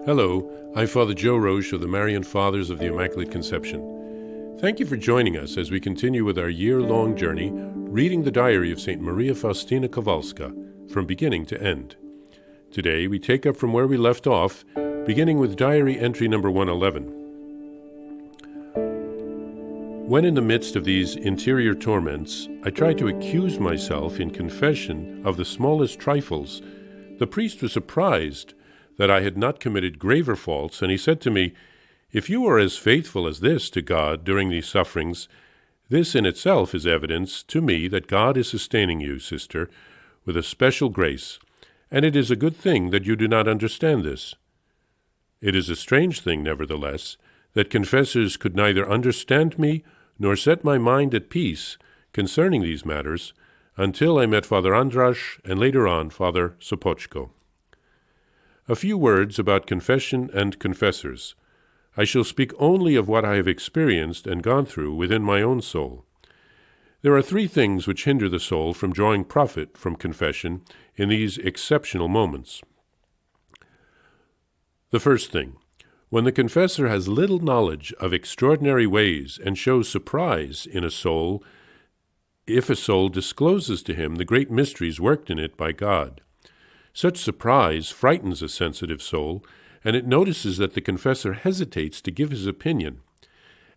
Hello, I'm Father Joe Roesch of the Marian Fathers of the Immaculate Conception. Thank you for joining us as we continue with our year-long journey reading the diary of St. Maria Faustina Kowalska from beginning to end. Today we take up from where we left off, beginning with diary entry number 111. When in the midst of these interior torments, I tried to accuse myself in confession of the smallest trifles. The priest was surprised that I had not committed graver faults, and he said to me, "If you are as faithful as this to God during these sufferings, this in itself is evidence to me that God is sustaining you, sister, with a special grace, and it is a good thing that you do not understand this." It is a strange thing, nevertheless, that confessors could neither understand me nor set my mind at peace concerning these matters until I met Father Andrasz and later on Father Sopoćko. A few words about confession and confessors. I shall speak only of what I have experienced and gone through within my own soul. There are three things which hinder the soul from drawing profit from confession in these exceptional moments. The first thing, when the confessor has little knowledge of extraordinary ways and shows surprise in a soul, if a soul discloses to him the great mysteries worked in it by God. Such surprise frightens a sensitive soul, and it notices that the confessor hesitates to give his opinion.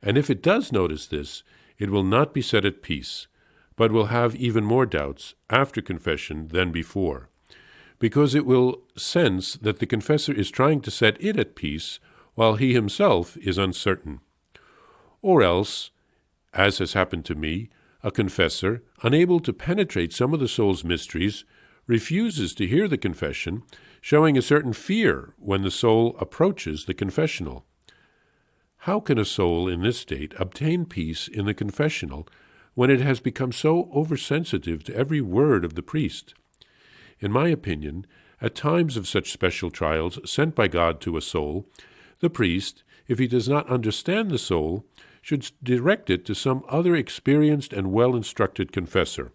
And if it does notice this, it will not be set at peace, but will have even more doubts after confession than before, because it will sense that the confessor is trying to set it at peace while he himself is uncertain. Or else, as has happened to me, a confessor, unable to penetrate some of the soul's mysteries, refuses to hear the confession, showing a certain fear when the soul approaches the confessional. How can a soul in this state obtain peace in the confessional when it has become so oversensitive to every word of the priest? In my opinion, at times of such special trials sent by God to a soul, the priest, if he does not understand the soul, should direct it to some other experienced and well-instructed confessor.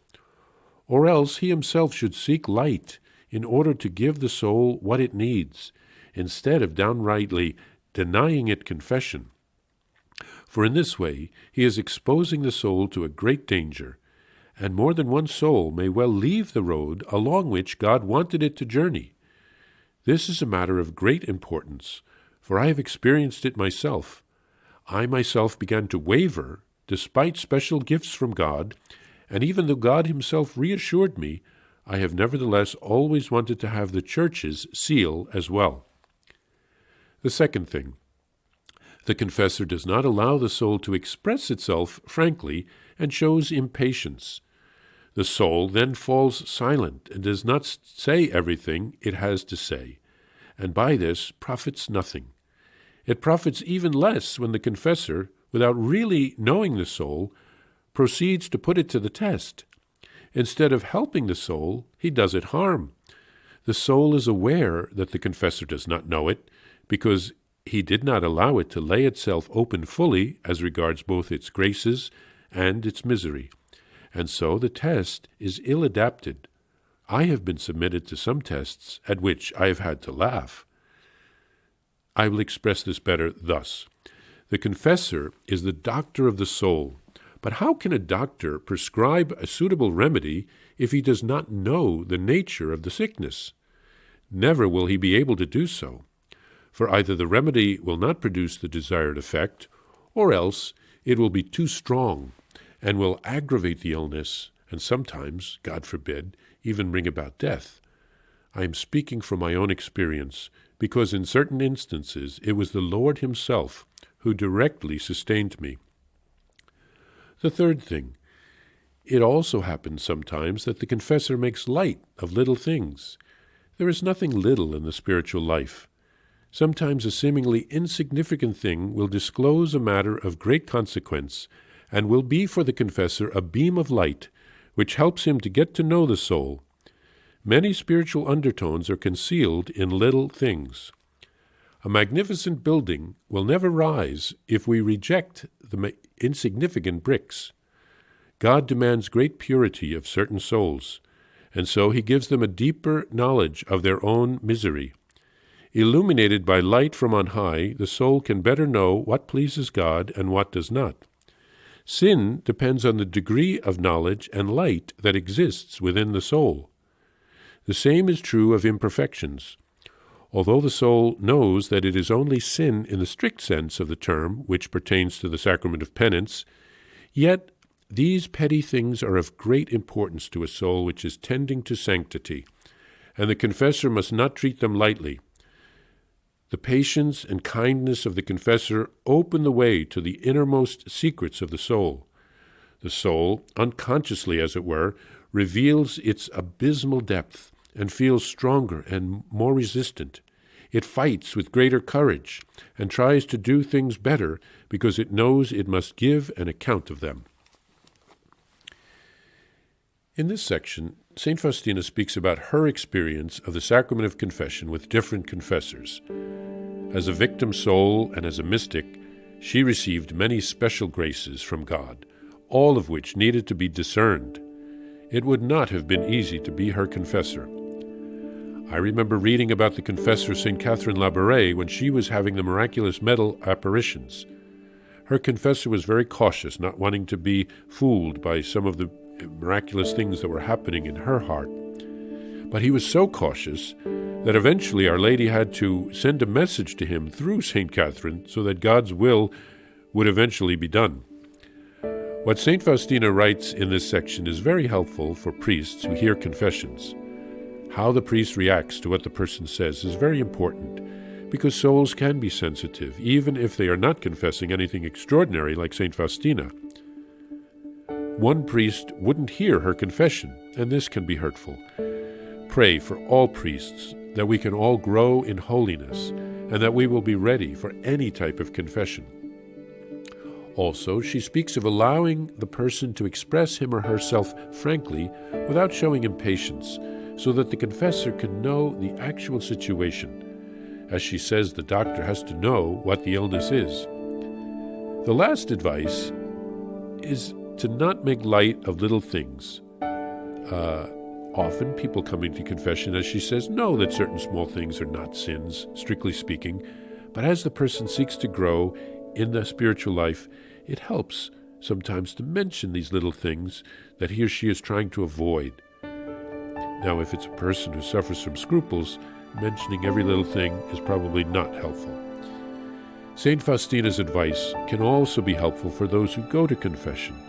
Or else he himself should seek light in order to give the soul what it needs, instead of downrightly denying it confession. For in this way he is exposing the soul to a great danger, and more than one soul may well leave the road along which God wanted it to journey. This is a matter of great importance, for I have experienced it myself. I myself began to waver, despite special gifts from God, and even though God himself reassured me, I have nevertheless always wanted to have the Church's seal as well. The second thing, the confessor does not allow the soul to express itself frankly and shows impatience. The soul then falls silent and does not say everything it has to say, and by this profits nothing. It profits even less when the confessor, without really knowing the soul, proceeds to put it to the test. Instead of helping the soul, he does it harm. The soul is aware that the confessor does not know it, because he did not allow it to lay itself open fully as regards both its graces and its misery. And so the test is ill-adapted. I have been submitted to some tests at which I have had to laugh. I will express this better thus. The confessor is the doctor of the soul. But how can a doctor prescribe a suitable remedy if he does not know the nature of the sickness? Never will he be able to do so, for either the remedy will not produce the desired effect, or else it will be too strong and will aggravate the illness, and sometimes, God forbid, even bring about death. I am speaking from my own experience, because in certain instances it was the Lord himself who directly sustained me. The third thing, it also happens sometimes that the confessor makes light of little things. There is nothing little in the spiritual life. Sometimes a seemingly insignificant thing will disclose a matter of great consequence, and will be for the confessor a beam of light, which helps him to get to know the soul. Many spiritual undertones are concealed in little things. A magnificent building will never rise if we reject the insignificant bricks. God demands great purity of certain souls, and so he gives them a deeper knowledge of their own misery. Illuminated by light from on high, the soul can better know what pleases God and what does not. Sin depends on the degree of knowledge and light that exists within the soul. The same is true of imperfections. Although the soul knows that it is only sin in the strict sense of the term, which pertains to the sacrament of penance, yet these petty things are of great importance to a soul which is tending to sanctity, and the confessor must not treat them lightly. The patience and kindness of the confessor open the way to the innermost secrets of the soul. The soul, unconsciously as it were, reveals its abysmal depth and feels stronger and more resistant. It fights with greater courage and tries to do things better because it knows it must give an account of them. In this section, St. Faustina speaks about her experience of the sacrament of confession with different confessors. As a victim soul and as a mystic, she received many special graces from God, all of which needed to be discerned. It would not have been easy to be her confessor. I remember reading about the confessor St. Catherine Labouré when she was having the miraculous medal apparitions. Her confessor was very cautious, not wanting to be fooled by some of the miraculous things that were happening in her heart. But he was so cautious that eventually Our Lady had to send a message to him through St. Catherine so that God's will would eventually be done. What St. Faustina writes in this section is very helpful for priests who hear confessions. How the priest reacts to what the person says is very important, because souls can be sensitive, even if they are not confessing anything extraordinary like St. Faustina. One priest wouldn't hear her confession, and this can be hurtful. Pray for all priests that we can all grow in holiness, and that we will be ready for any type of confession. Also, she speaks of allowing the person to express him or herself frankly without showing impatience, so that the confessor can know the actual situation. As she says, the doctor has to know what the illness is. The last advice is to not make light of little things. Often people coming to confession, as she says, know that certain small things are not sins, strictly speaking, but as the person seeks to grow in the spiritual life, it helps sometimes to mention these little things that he or she is trying to avoid. Now, if it's a person who suffers from scruples, mentioning every little thing is probably not helpful. St. Faustina's advice can also be helpful for those who go to confession,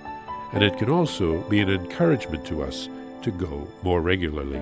and it can also be an encouragement to us to go more regularly.